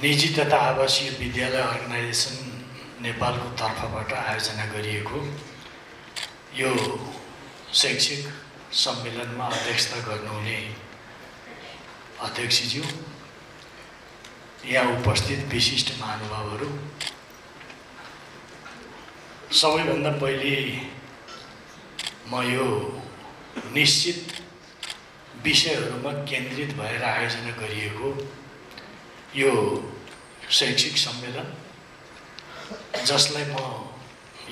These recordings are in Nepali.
निजी तथा आवासीय विद्यालय अर्गनाइजेसन नेपालको तर्फबाट आयोजना गरिएको यो शैक्षिक सम्मेलनमा अध्यक्षता गर्नुहुने अध्यक्षज्यू, यहाँ उपस्थित विशिष्ट महानुभावहरू, सबैभन्दा पहिले म यो निश्चित विषयहरूमा केन्द्रित भएर आयोजना गरिएको यो शैक्षिक सम्मेलन, जसलाई म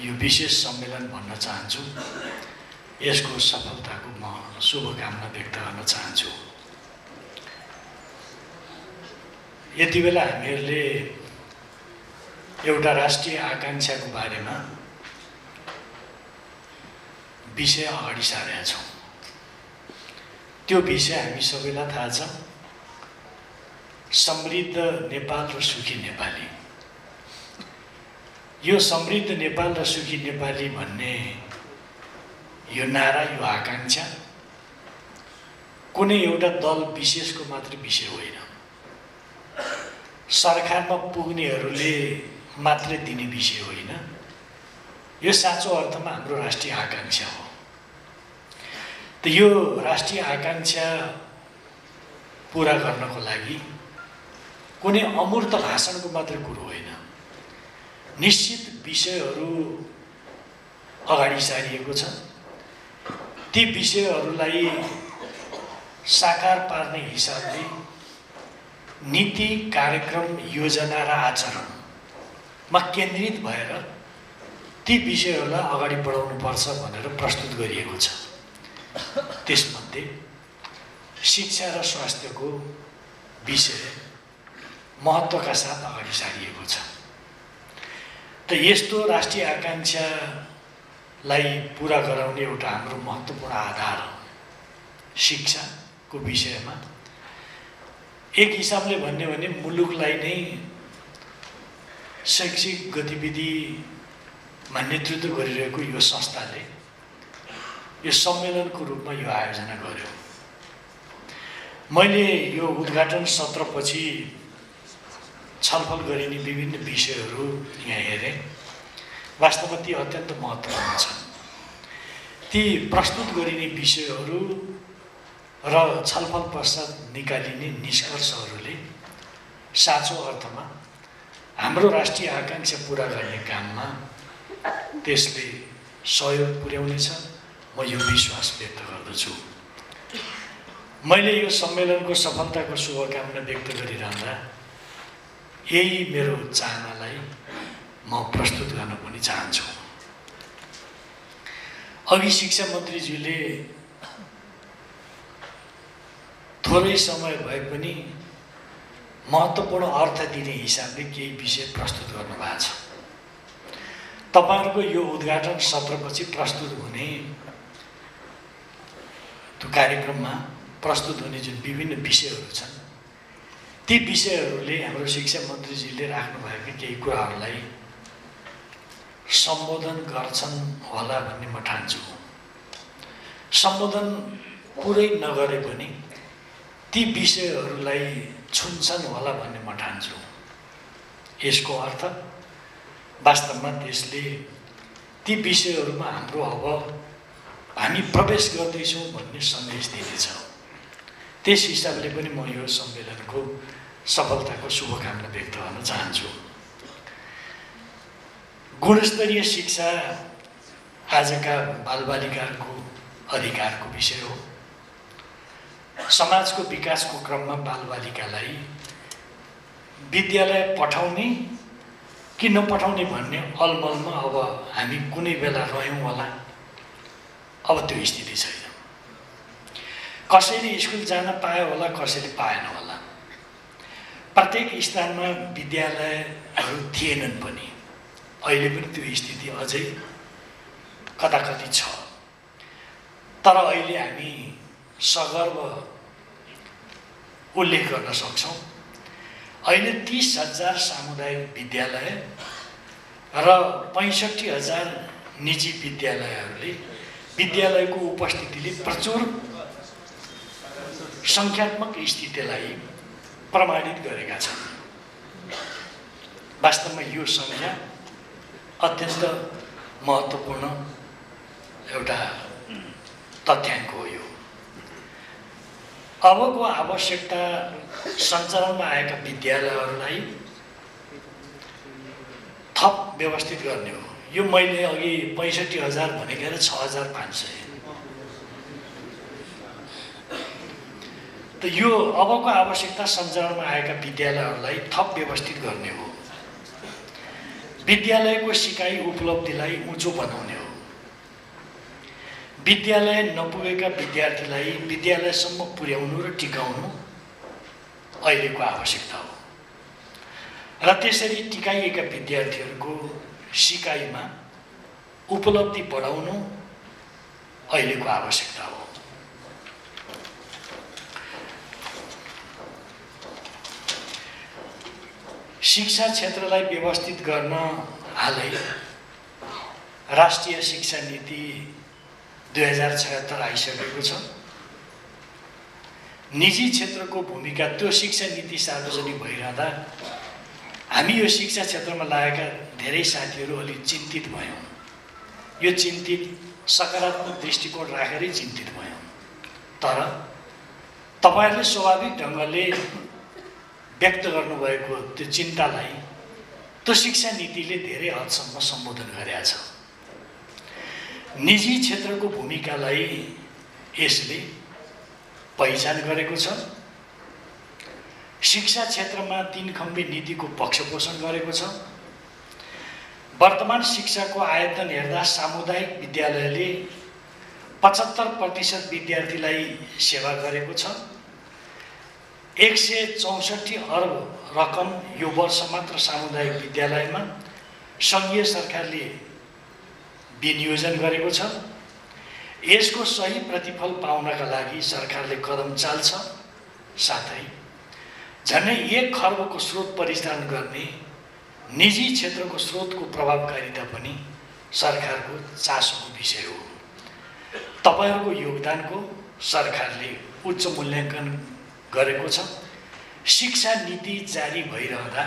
यो विशेष सम्मेलन भन्न चाहन्छु, यसको सफलताको म शुभकामना व्यक्त गर्न चाहन्छु। यति बेला हामीहरूले एउटा राष्ट्रिय आकांक्षाको बारेमा विषय अगाडि सारेका छौँ। त्यो विषय हामी सबैलाई थाहा छ, समृद्ध नेपाल र सुखी नेपाली। यो समृद्ध नेपाल र सुखी नेपाली भन्ने यो नारा, यो आकांक्षा कुनै एउटा दल विशेषको मात्र विषय होइन, सरकारमा पुग्नेहरूले मात्रै दिने विषय होइन। यो साँचो अर्थमा हाम्रो राष्ट्रिय आकांक्षा हो। त यो राष्ट्रिय आकांक्षा पुरा गर्नको लागि कुनै अमूर्त भाषणको मात्रै कुरो होइन, निश्चित विषयहरू अगाडि सारिएको छ। ती विषयहरूलाई साकार पार्ने हिसाबले नीति, कार्यक्रम, योजना र आचरणमा केन्द्रित भएर ती विषयहरूलाई अगाडि बढाउनुपर्छ भनेर प्रस्तुत गरिएको छ। त्यसमध्ये शिक्षा र स्वास्थ्यको विषय महत्त्वका साथ अगाडि सारिएको छ। त यस्तो राष्ट्रिय आकांक्षालाई पुरा गराउने एउटा हाम्रो महत्त्वपूर्ण आधार शिक्षाको विषयमा एक हिसाबले भन्यो भने मुलुकलाई नै शैक्षिक गतिविधिमा नेतृत्व गरिरहेको यो संस्थाले यो सम्मेलनको रूपमा यो आयोजना गर्यो। मैले यो उद्घाटन सत्रपछि छलफल गरिने विभिन्न विषयहरू यहाँ हेरेँ। वास्तवमा ती अत्यन्त महत्त्वपूर्ण छन्। ती प्रस्तुत गरिने विषयहरू र छलफल पश्चात निकालिने निष्कर्षहरूले साँचो अर्थमा हाम्रो राष्ट्रिय आकांक्षा पुरा गर्ने काममा त्यसले सहयोग पुर्याउनेछ, म यो विश्वास व्यक्त गर्दछु। मैले यो सम्मेलनको सफलताको शुभकामना व्यक्त गरिरहँदा यही मेरो चाहनालाई म प्रस्तुत गर्न पनि चाहन्छु। अघि शिक्षा मन्त्रीज्यूले थोरै समय भए पनि महत्त्वपूर्ण अर्थ दिने हिसाबले केही विषय प्रस्तुत गर्नुभएको छ। तपाईँहरूको यो उद्घाटन सत्रपछि प्रस्तुत हुने त्यो कार्यक्रममा प्रस्तुत हुने जुन विभिन्न विषयहरू छन्, ती विषयहरूले हाम्रो शिक्षा मन्त्रीजीले राख्नुभएका केही कुराहरूलाई सम्बोधन गर्छन् होला भन्ने म ठान्छु। सम्बोधन पुरै नगरे पनि ती विषयहरूलाई छुन्छन् होला भन्ने म ठान्छु। यसको अर्थ वास्तवमा त्यसले ती विषयहरूमा हाम्रो अब हामी प्रवेश गर्दैछौँ भन्ने सन्देश दिनेछ। त्यस हिसाबले पनि म यो सम्मेलनको सफलताको शुभकामना व्यक्त गर्न चाहन्छु। गुणस्तरीय शिक्षा आजका बालबालिकाहरूको अधिकारको विषय हो। समाजको विकासको क्रममा बालबालिकालाई विद्यालय पठाउने कि नपठाउने भन्ने अलमलमा अब हामी कुनै बेला रह्यौँ होला। अब त्यो स्थिति छैन। कसैले स्कुल जान पायो होला, कसैले पाएन होला। प्रत्येक स्थानमा विद्यालयहरू थिएनन् पनि। अहिले पनि त्यो स्थिति अझै कताकति छ। तर अहिले हामी सगर्व उल्लेख गर्न सक्छौँ, अहिले 30,000 सामुदायिक विद्यालय र 65,000 निजी विद्यालयहरूले विद्यालयको उपस्थितिले प्रचुर सङ्ख्यात्मक स्थितिलाई प्रमाणित गरेका छन्। वास्तवमा यो संख्या अत्यन्त महत्त्वपूर्ण एउटा तथ्याङ्क हो। यो अबको आवश्यकता सञ्चालनमा आएका विद्यालयहरूलाई थप व्यवस्थित गर्ने हो। यो मैले अघि 65,000 भनेको 6,500 त यो अबको आवश्यकता सञ्चालनमा आएका विद्यालयहरूलाई थप व्यवस्थित गर्ने हो। विद्यालयको सिकाइ उपलब्धिलाई उँचो बनाउने हो। विद्यालय नपुगेका विद्यार्थीलाई विद्यालयसम्म पुर्याउनु र टिकाउनु अहिलेको आवश्यकता हो र त्यसरी टिकाइएका विद्यार्थीहरूको सिकाइमा उपलब्धि बढाउनु अहिलेको आवश्यकता हो। शिक्षा क्षेत्रलाई व्यवस्थित गर्न हालै राष्ट्रिय शिक्षा नीति 2076 आइसकेको छ। निजी क्षेत्रको भूमिका त्यो शिक्षा नीति सार्वजनिक भइरहँदा हामी यो शिक्षा क्षेत्रमा लागेका धेरै साथीहरू अलि चिन्तित भयौँ। यो चिन्तित सकारात्मक दृष्टिकोण राखेरै चिन्तित भयौँ। तर तपाईहरुले स्वाभाविक ढङ्गले व्यक्त गर्नुभएको त्यो चिन्तालाई त्यो शिक्षा नीतिले धेरै हदसम्म सम्बोधन गरेको छ। निजी क्षेत्रको भूमिकालाई यसले पहिचान गरेको छ। शिक्षा क्षेत्रमा 3 खम्बे नीतिको पक्षपोषण गरेको छ। वर्तमान शिक्षाको आयतन हेर्दा सामुदायिक विद्यालयले 75% विद्यार्थीलाई सेवा गरेको छ। 164 अर्ब रकम यो वर्ष मात्र सामुदायिक विद्यालयमा सङ्घीय सरकारले विनियोजन गरेको छ। यसको सही प्रतिफल पाउनका लागि सरकारले कदम चाल्छ। साथै झन्डै 1 खर्बको स्रोत परिचालन गर्ने निजी क्षेत्रको स्रोतको प्रभावकारिता पनि सरकारको चासोको विषय हो। तपाईहरुको योगदानको सरकारले उच्च मूल्याङ्कन गरेको छ। शिक्षा नीति जारी भइरहँदा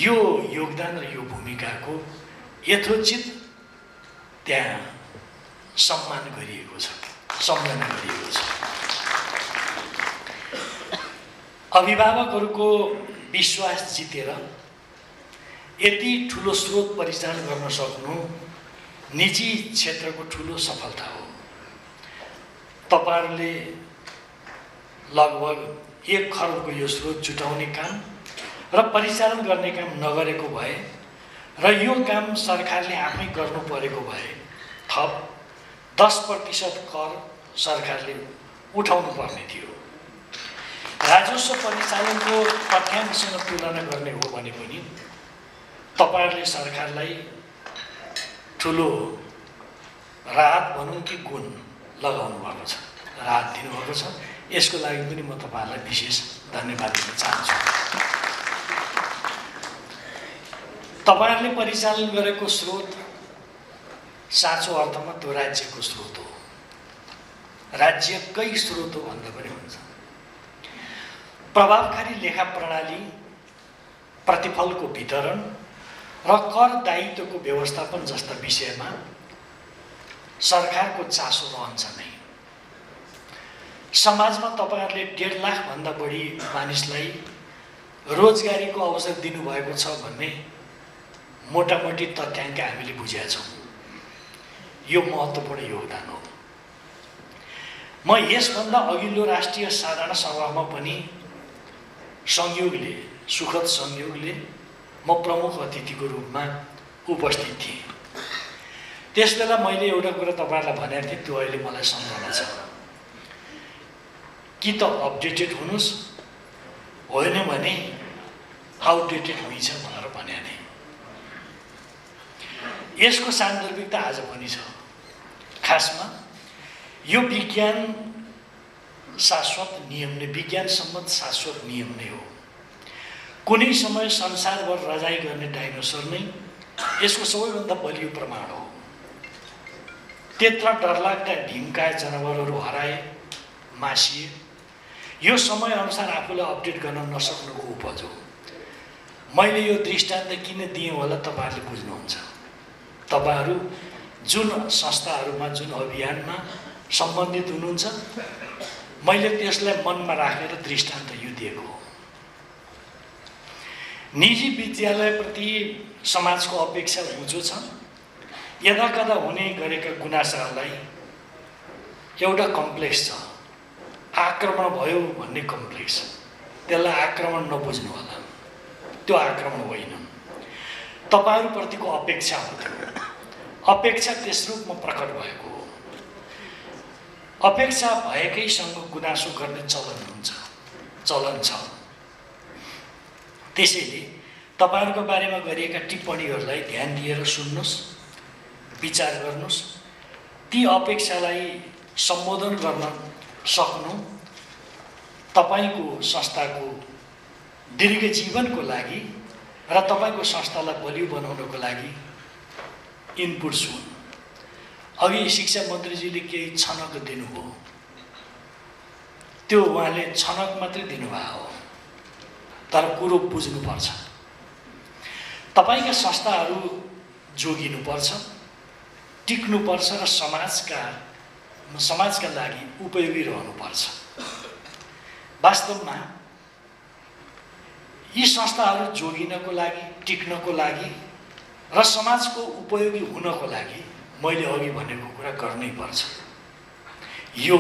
यो योगदान र यो भूमिकाको यथोचित त्यहाँ सम्मान गरिएको छ, सम्झना गरिएको छ। अभिभावकहरूको विश्वास जितेर यति ठुलो स्रोत परिचालन गर्न सक्नु निजी क्षेत्रको ठुलो सफलता हो। तपाईहरुले लगभग 1 खर्बको यो स्रोत जुटाउने काम र परिचालन गर्ने काम नगरेको भए र यो काम सरकारले आफै गर्नु परेको भए थप 10% कर सरकारले उठाउनु पर्ने थियो। राजस्व परिचालनको तथ्याङ्कसँग तुलना गर्ने हो भने पनि तपाईहरुले सरकारलाई ठुलो राहत भनौँ कि गुण लगाउनु भएको छ, राहत दिनुभएको छ। यसको लागि पनि म तपाईहरुलाई विशेष धन्यवाद दिन चाहन्छु। तपाईहरुले परिचालन गरेको स्रोत साँचो अर्थमा त्यो राज्यको स्रोत हो। राज्यकै स्रोत हो भन्दा पनि हुन्छ। प्रभावकारी लेखा प्रणाली, प्रतिफलको वितरण र कर दायित्वको व्यवस्थापन जस्ता विषयमा सरकारको चासो रहन्छ नै। समाजमा तपाईहरुले 1.5 लाख भन्दा बढी मानिसलाई रोजगारीको अवसर दिनुभएको छ भन्ने मोटामोटी तथ्याङ्क हामीले बुझेका छौँ। यो महत्त्वपूर्ण योगदान हो। म यसभन्दा अघिल्लो राष्ट्रिय साधारण सभामा पनि संयोगले, सुखद संयोगले म प्रमुख अतिथिको रूपमा उपस्थित थिएँ। त्यसबेला मैले एउटा कुरा तपाईहरुलाई भनेको थिएँ, त्यो अहिले मलाई सम्झना छ। कि त अपडेटेड हुनुस्, होइन भने आउटडेटेड हुन्छ भनेर भनेको थिएँ। यसको सान्दर्भिकता आज पनि छ। खासमा यो विज्ञान शाश्वत नियम नै, विज्ञान सम्मत शाश्वत नियम नै हो। कुनै समय संसारभर रजाइ गर्ने डाइनोसर नै यसको सबैभन्दा बलियो प्रमाण हो। त्यत्रा डरलाग्दा ढिम्काए जनावरहरू हराए, मासिए। यो समय अनुसार आफूलाई अपडेट गर्न नसक्नुको उपज हो। मैले यो दृष्टान्त किन दिएँ होला तपाईँहरूले बुझ्नुहुन्छ। तपाईँहरू जुन संस्थाहरूमा जुन अभियानमा सम्बन्धित हुनुहुन्छ मैले त्यसलाई मनमा राखेर दृष्टान्त यो दिएको हो। निजी विद्यालयप्रति समाजको अपेक्षा उँचो छ। यदाकदा हुने गरेका गुनासाहरूलाई एउटा कम्प्लेक्स छ, आक्रमण भयो भन्ने कम्प्लेक्स। त्यसलाई आक्रमण नबुझ्नु होला, त्यो आक्रमण होइन, तपाईँहरूप्रतिको अपेक्षा हो। त्यो अपेक्षा त्यस रूपमा प्रकट भएको हो। अपेक्षा भएकैसँग गुनासो गर्ने चलन छ। त्यसैले तपाईँहरूको बारेमा गरिएका टिप्पणीहरूलाई ध्यान दिएर सुन्नुहोस्, विचार गर्नुहोस्। ती अपेक्षालाई सम्बोधन गर्न सक्नु तपाईँको संस्थाको दीर्घ जीवनको लागि र तपाईँको संस्थालाई बलियो बनाउनको लागि इनपुट्स हुन्। अघि शिक्षा मन्त्रीजीले केही छनक दिनुभयो, त्यो उहाँले छनक मात्रै दिनुभएको हो, तर कुरो बुझ्नुपर्छ। तपाईँका संस्थाहरू जोगिनुपर्छ, टिक्नुपर्छ र समाजका लागि उपयोगी रहनुपर्छ। वास्तवमा यी संस्थाहरू जोगिनको लागि, टिक्नको लागि र समाजको उपयोगी हुनको लागि मैले अघि भनेको कुरा गर्नै पर्छ। यो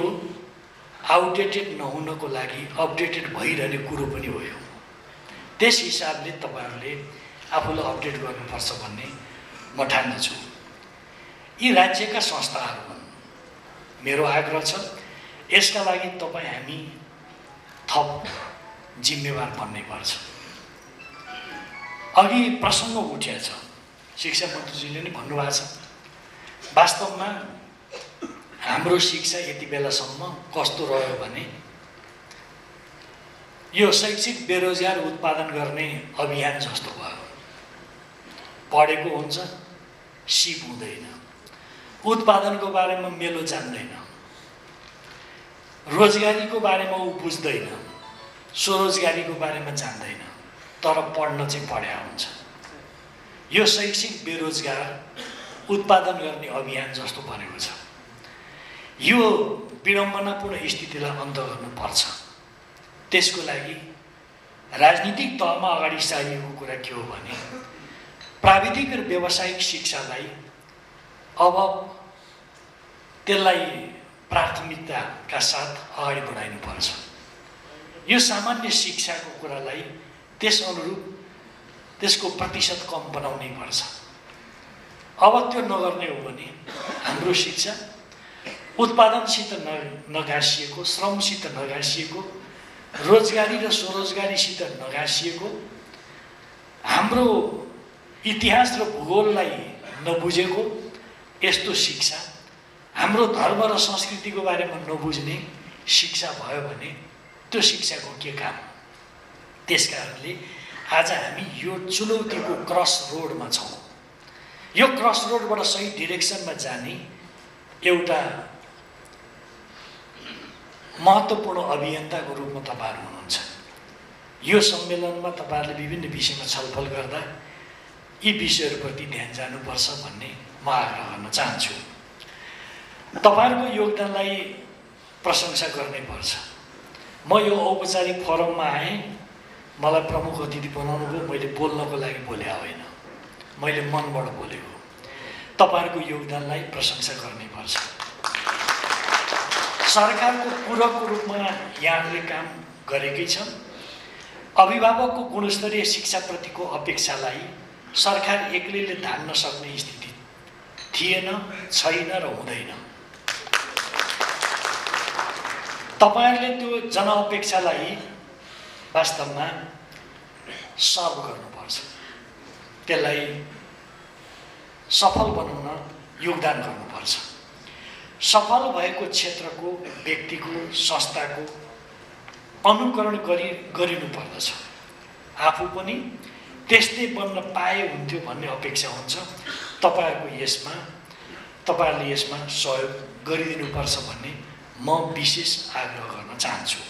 आउटडेटेड नहुनको लागि अपडेटेड भइरहने कुरो पनि हो। यो त्यस हिसाबले तपाईँहरूले आफूलाई अपडेट गर्नुपर्छ भन्ने म ठान्दछु। यी राज्यका संस्थाहरू हुन्। मेरो आग्रह छ यसका लागि तपाईँ हामी थप जिम्मेवार बन्नै पर्छ। अघि प्रसङ्ग उठेको छ, शिक्षा मन्त्रीजीले नै भन्नुभएको छ, वास्तवमा हाम्रो शिक्षा यति बेलासम्म कस्तो रह्यो भने यो शैक्षिक बेरोजगार उत्पादन गर्ने अभियान जस्तो भयो। पढेको हुन्छ, सिप हुँदैन, उत्पादनको बारेमा मेलो जान्दैन, रोजगारीको बारेमा ऊ बुझ्दैन, स्वरोजगारीको बारेमा जान्दैन, तर पढ्न चाहिँ पढ्या हुन्छ। यो शैक्षिक बेरोजगार उत्पादन गर्ने अभियान जस्तो बनेको छ। यो विडम्बनापूर्ण स्थितिलाई अन्त गर्नुपर्छ। त्यसको लागि राजनीतिक तहमा अगाडि सारिएको कुरा के हो भने प्राविधिक र व्यावसायिक शिक्षालाई अब त्यसलाई प्राथमिकताका साथ अगाडि बढाइनुपर्छ। यो सामान्य शिक्षाको कुरालाई त्यस अनुरूप त्यसको प्रतिशत कम बनाउनै पर्छ। अब त्यो नगर्ने हो भने हाम्रो शिक्षा उत्पादनसित नगाँसिएको, श्रमसित नगाँसिएको, रोजगारी र स्वरोजगारीसित नगाँसिएको, हाम्रो इतिहास र भूगोललाई नबुझेको यस्तो शिक्षा, हाम्रो धर्म र संस्कृतिको बारेमा नबुझ्ने शिक्षा भयो भने त्यो शिक्षाको के काम? त्यसकारणले आज हामी यो चुनौतीको क्रस रोडमा छौँ। यो क्रस रोडबाट सही डिरेक्सनमा जाने एउटा महत्त्वपूर्ण अभियन्ताको रूपमा तपाईँहरू हुनुहुन्छ। यो सम्मेलनमा तपाईँहरूले विभिन्न विषयमा छलफल गर्दा यी विषयहरूप्रति ध्यान जानुपर्छ भन्ने म आग्रह गर्न चाहन्छु। तपाईँहरूको योगदानलाई प्रशंसा गर्नै पर्छ। म यो औपचारिक फोरममा आएँ, मलाई प्रमुख अतिथि बनाउनु भयो, मैले बोल्नको लागि बोले होइन, मैले मनबाट बोलेको। तपाईँहरूको योगदानलाई प्रशंसा गर्नै पर्छ। सरकारको पूरकको रूपमा यहाँहरूले काम गरेकै छ। अभिभावकको गुणस्तरीय शिक्षाप्रतिको अपेक्षालाई सरकार एक्लैले धान्न सक्ने स्थिति थिएन, छैन र हुँदैन। तपाईँहरूले त्यो जनअपेक्षालाई वास्तवमा सर्भ गर्नुपर्छ, त्यसलाई सफल बनाउन योगदान गर्नुपर्छ। सफल भएको क्षेत्रको, व्यक्तिको, संस्थाको अनुकरण गरिनु पर्दछ। आफू पनि त्यस्तै बन्न पाए हुन्थ्यो भन्ने अपेक्षा हुन्छ। तपाईँहरूले यसमा सहयोग गरिदिनुपर्छ भन्ने म विशेष आग्रह गर्न चाहन्छु।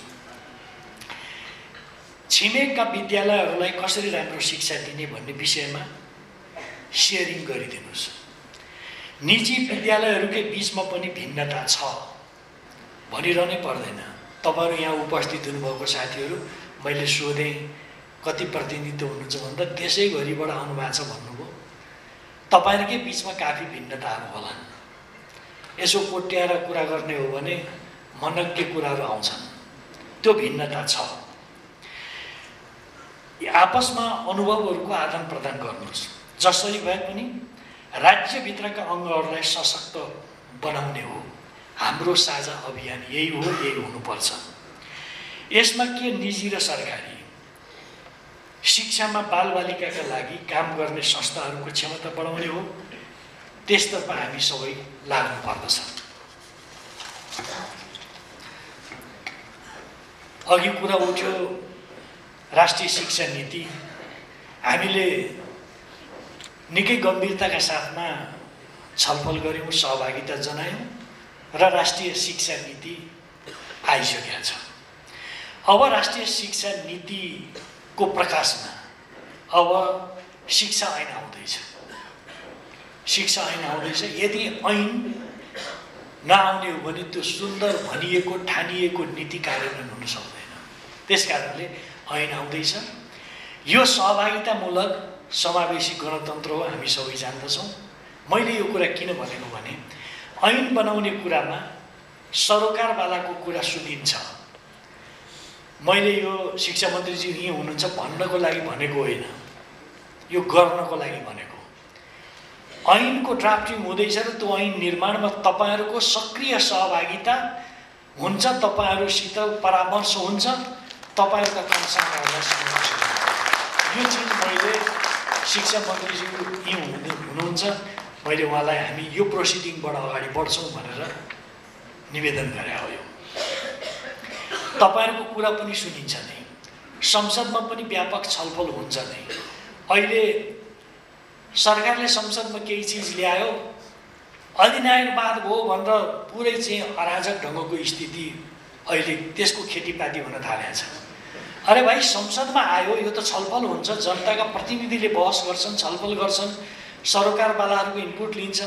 छिमेकका विद्यालयहरूलाई कसरी राम्रो शिक्षा दिने भन्ने विषयमा सेयरिङ गरिदिनुहोस्। निजी विद्यालयहरूकै बिचमा पनि भिन्नता छ भनिरहनै पर्दैन। तपाईँहरू यहाँ उपस्थित हुनुभएको साथीहरू, मैले सोधेँ कति प्रतिनिधित्व हुनुहुन्छ भन्दा त्यसैभरिबाट आउनुभएको छ भन्नुभयो। तपाईँहरूकै बिचमा काफी भिन्नताहरू होलान्। यसो कोट्याएर कुरा गर्ने हो भने मनज्ञ कुराहरू आउँछन्, त्यो भिन्नता छ। आपसमा अनुभवहरूको आदान प्रदान गर्नुहोस्। जसरी भए पनि राज्यभित्रका अङ्गहरूलाई सशक्त बनाउने हो हाम्रो साझा अभियान। यही हो, यही हुनुपर्छ। यसमा के निजी र सरकारी शिक्षामा बालबालिकाका लागि काम गर्ने संस्थाहरूको क्षमता बढाउने हो, त्यसतर्फ हामी सबै लाग्नु पर्दछ। अघि कुरा उठ्यो राष्ट्रिय शिक्षा नीति। हामीले निकै गम्भीरताका साथमा छलफल गऱ्यौँ, सहभागिता जनायौँ र राष्ट्रिय शिक्षा नीति आइसकेको छ। अब राष्ट्रिय शिक्षा नीतिको प्रकाशमा अब शिक्षा ऐन आउँदैछ। शिक्षा ऐन आउँदैछ। यदि ऐन नआउने हो भने त्यो सुन्दर भनिएको ठानिएको नीति कार्यान्वयन हुन सक्दैन। त्यसकारणले ऐन आउँदैछ। यो सहभागितामूलक समावेशी गणतन्त्र हो, हामी सबै जान्दछौँ। मैले यो कुरा किन भनेको भने ऐन बनाउने कुरामा सरोकारवालाको कुरा सुनिन्छ। मैले यो शिक्षा मन्त्रीजी यहीँ हुनुहुन्छ भन्नको लागि भनेको होइन, यो गर्नको लागि भनेको। ऐनको ड्राफ्टिङ हुँदैछ र त्यो ऐन निर्माणमा तपाईँहरूको सक्रिय सहभागिता हुन्छ, तपाईँहरूसित परामर्श हुन्छ, तपाईँहरूका कन्सर्नहरूलाई संरक्षण हुन्छ। यो चिज मैले शिक्षा मन्त्रीजी यहीँ हुनुहुन्छ, मैले उहाँलाई हामी यो प्रोसिडिङबाट अगाडि बढ्छौँ भनेर निवेदन गरे हो। तपाईँहरूको कुरा पनि सुनिन्छ नै, संसदमा पनि व्यापक छलफल हुन्छ नै। अहिले सरकारले संसदमा केही चिज ल्यायो, अधिनायकवाद भयो भनेर पुरै चाहिँ अराजक ढङ्गको स्थिति अहिले त्यसको खेतीपाती हुन थालेको छ। अरे भाइ, संसदमा आयो, यो त छलफल हुन्छ, जनताका प्रतिनिधिले बहस गर्छन्, छलफल गर्छन्, सरोकारवालाहरूको इनपुट लिन्छ।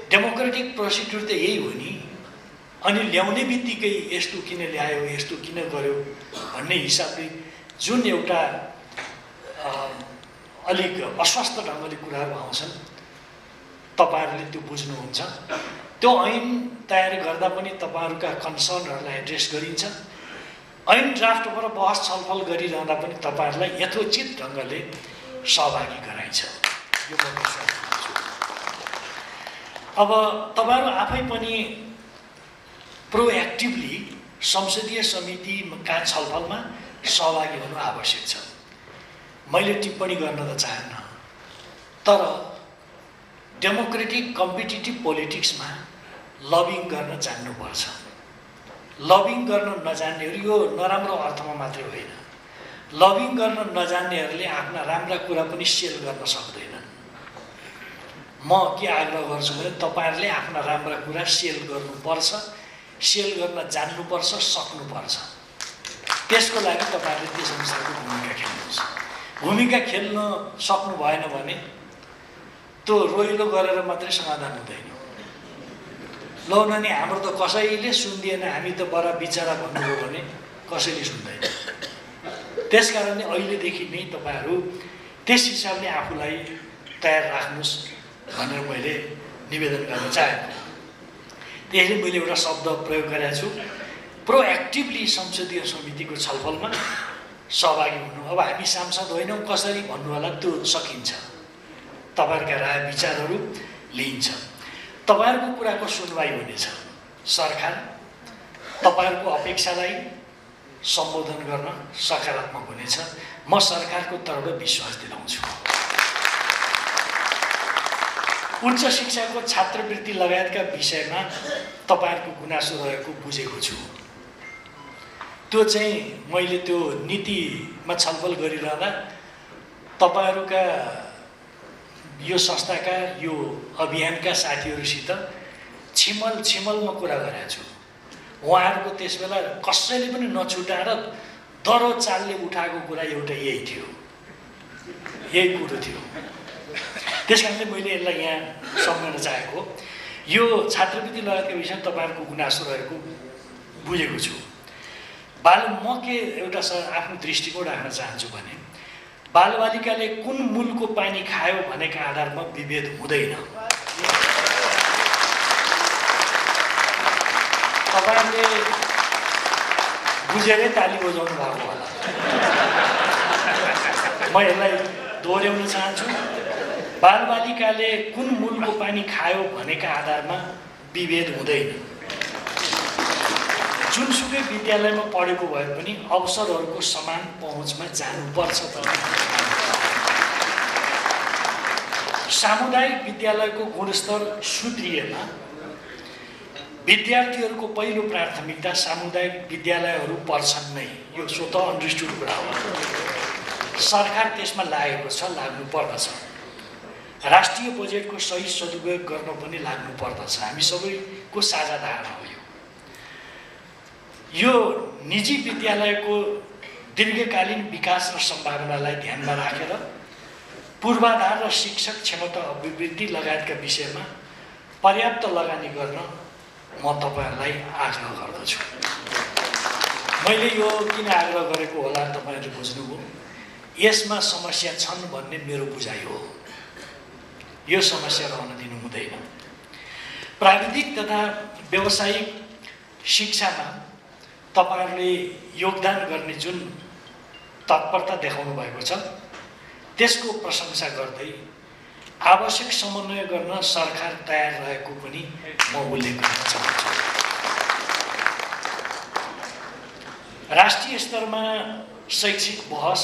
डेमोक्रेटिक प्रोसिड्युर त यही हो नि। अनि ल्याउने बित्तिकै यस्तो किन ल्यायो, यस्तो किन गर्यो भन्ने हिसाबले जुन एउटा अलिक अस्वस्थ ढङ्गले कुराहरू आउँछन्, तपाईँहरूले त्यो बुझ्नुहुन्छ। त्यो ऐन तयार गर्दा पनि तपाईँहरूका कन्सर्नहरूलाई एड्रेस गरिन्छ। ऐन ड्राफ्टबाट बहस छलफल गरिरहँदा पनि तपाईँहरूलाई यथोचित ढङ्गले सहभागी गराइन्छ। यो म विश्वास गर्छु। अब तपाईँहरू आफै पनि प्रोएक्टिभली संसदीय समितिका छलफलमा सहभागी हुनु आवश्यक छ। मैले टिप्पणी गर्न त चाहन्न, तर डेमोक्रेटिक कम्पिटिटिभ पोलिटिक्समा लबिङ गर्न जान्नुपर्छ। लबिङ गर्न नजान्नेहरू, यो नराम्रो अर्थमा मात्रै होइन, लबिङ गर्न नजान्नेहरूले आफ्ना राम्रा कुरा पनि सेल गर्न सक्दैनन्। म के आग्रह गर्छु भने तपाईँहरूले आफ्ना राम्रा कुरा सेल गर्नुपर्छ, सेल गर्न जान्नुपर्छ, सक्नुपर्छ। त्यसको लागि तपाईँहरूले त्यस अनुसारको भूमिका खेल्नुहोस्। भूमिका खेल्न सक्नु भएन भने त्यो रोइलो गरेर मात्रै समाधान हुँदैन। लौ नानी, हाम्रो त कसैले सुन्दिएन, हामी त बडा बिचरा भन्नुभयो भने कसैले सुन्दैन। त्यस कारणले अहिलेदेखि नै तपाईँहरू त्यस हिसाबले आफूलाई तयार राख्नुहोस् भनेर मैले निवेदन गर्न चाहेको। त्यसले मैले एउटा शब्द प्रयोग गरेको छु, प्रोएक्टिभली संसदीय समितिको छलफलमा सहभागी हुनु। अब हामी सांसद होइनौँ कसरी भन्नु होला, त्यो सकिन्छ। तपाईँहरूका राय विचारहरू लिइन्छ, तपाईँहरूको कुराको सुनवाई हुनेछ। सरकार तपाईँहरूको अपेक्षालाई सम्बोधन गर्न सकारात्मक हुनेछ। म सरकारको तर्फबाट विश्वास दिलाउँछु। उच्च शिक्षाको छात्रवृत्ति लगायतका विषयमा तपाईँहरूको गुनासो रहेको बुझेको छु। त्यो चाहिँ मैले त्यो नीतिमा छलफल गरिरहँदा तपाईँहरूका यो संस्थाका यो अभियानका साथीहरूसित छिमलमा कुरा गरेको छु। उहाँहरूको त्यसबेला कसैले पनि नछुटाएर दरो चालले उठाएको कुरा एउटा यही थियो, यही कुरो थियो। त्यस कारणले मैले यसलाई यहाँ सम्झन चाहेको। यो छात्रवृत्ति लगायतका विषयमा तपाईँहरूको गुनासो रहेको बुझेको छु। म के एउटा आफ्नो दृष्टिकोण राख्न चाहन्छु भने बालबालिकाले कुन मूलको पानी खायो भनेका आधारमा विभेद हुँदैन। तपाईँहरूले बुझेरै ताली बजाउनु भएको होला। म यसलाई दोहोऱ्याउन चाहन्छु। बालबालिकाले कुन मूलको पानी खायो भनेका आधारमा विभेद हुँदैन। जुनसुकै विद्यालयमा पढेको भए पनि अवसरहरूको समान पहुँचमा जानुपर्छ। सामुदायिक विद्यालयको गुणस्तर सुध्रिएमा विद्यार्थीहरूको पहिलो प्राथमिकता सामुदायिक विद्यालयहरू पर्छन् नै। यो स्वतः अन्डरस्टुड कुरा हो। सरकार त्यसमा लागेको छ, लाग्नु पर्दछ। राष्ट्रिय बजेटको सही सदुपयोग गर्न पनि लाग्नु पर्दछ। हामी सबैको साझा धारणा हो। यो निजी विद्यालयको दीर्घकालीन विकास र सम्भावनालाई ध्यानमा राखेर पूर्वाधार र शिक्षक क्षमता अभिवृद्धि लगायतका विषयमा पर्याप्त लगानी गर्न म तपाईँहरूलाई आग्रह गर्दछु। मैले यो किन आग्रह गरेको होला तपाईँहरूले बुझ्नुभयो। यसमा समस्या छन् भन्ने मेरो बुझाइ हो। यो समस्या रहन दिनु हुँदैन। प्राविधिक तथा व्यावसायिक शिक्षामा तपाईहरूले योगदान गर्ने जुन तत्परता देखाउनु भएको छ त्यसको प्रशंसा गर्दै आवश्यक समन्वय गर्न सरकार तयार रहेको पनि म उल्लेख गर्न चाहन्छु। राष्ट्रिय स्तरमा शैक्षिक बहस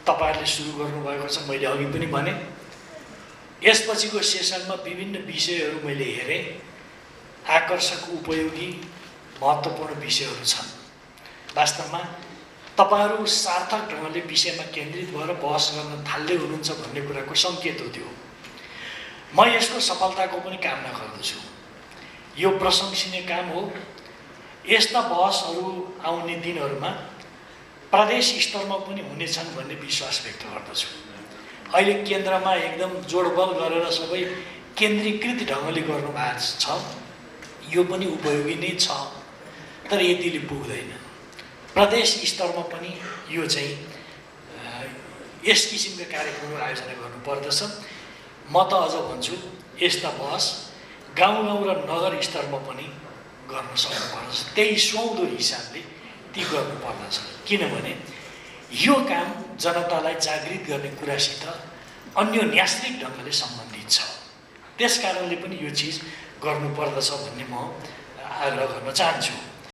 तपाईहरूले सुरु गर्नुभएको छ। मैले अघि पनि भने यसपछिको सेसनमा विभिन्न विषयहरू मैले हेरेँ। आकर्षक, उपयोगी, महत्त्वपूर्ण विषयहरू छन्। वास्तवमा तपाईहरू सार्थक ढङ्गले विषयमा केन्द्रित भएर बहस गर्न थाल्दै हुनुहुन्छ भन्ने कुराको सङ्केत हो त्यो। म यसको सफलताको पनि कामना गर्दछु। यो प्रशंसनीय काम हो। यस्ता बहसहरू आउने दिनहरूमा प्रदेश स्तरमा पनि हुनेछन् भन्ने विश्वास व्यक्त गर्दछु। अहिले केन्द्रमा एकदम जोडबल गरेर सबै केन्द्रीकृत ढङ्गले गर्नुभएको छ। यो पनि उपयोगी नै छ, तर यतिले पुग्दैन। प्रदेश स्तरमा पनि यो चाहिँ यस किसिमका कार्यक्रमहरू आयोजना गर्नुपर्दछ। म त अझ भन्छु यस्ता बहस गाउँ र नगर स्तरमा पनि गर्न सक्नुपर्दछ। त्यही सुहाउँदो हिसाबले ती गर्नुपर्दछ। किनभने यो काम जनतालाई जागृत गर्ने कुरासित अन्योन्याश्रित ढङ्गले सम्बन्धित छ। त्यस कारणले पनि यो चिज गर्नुपर्दछ भन्ने म आग्रह गर्न चाहन्छु।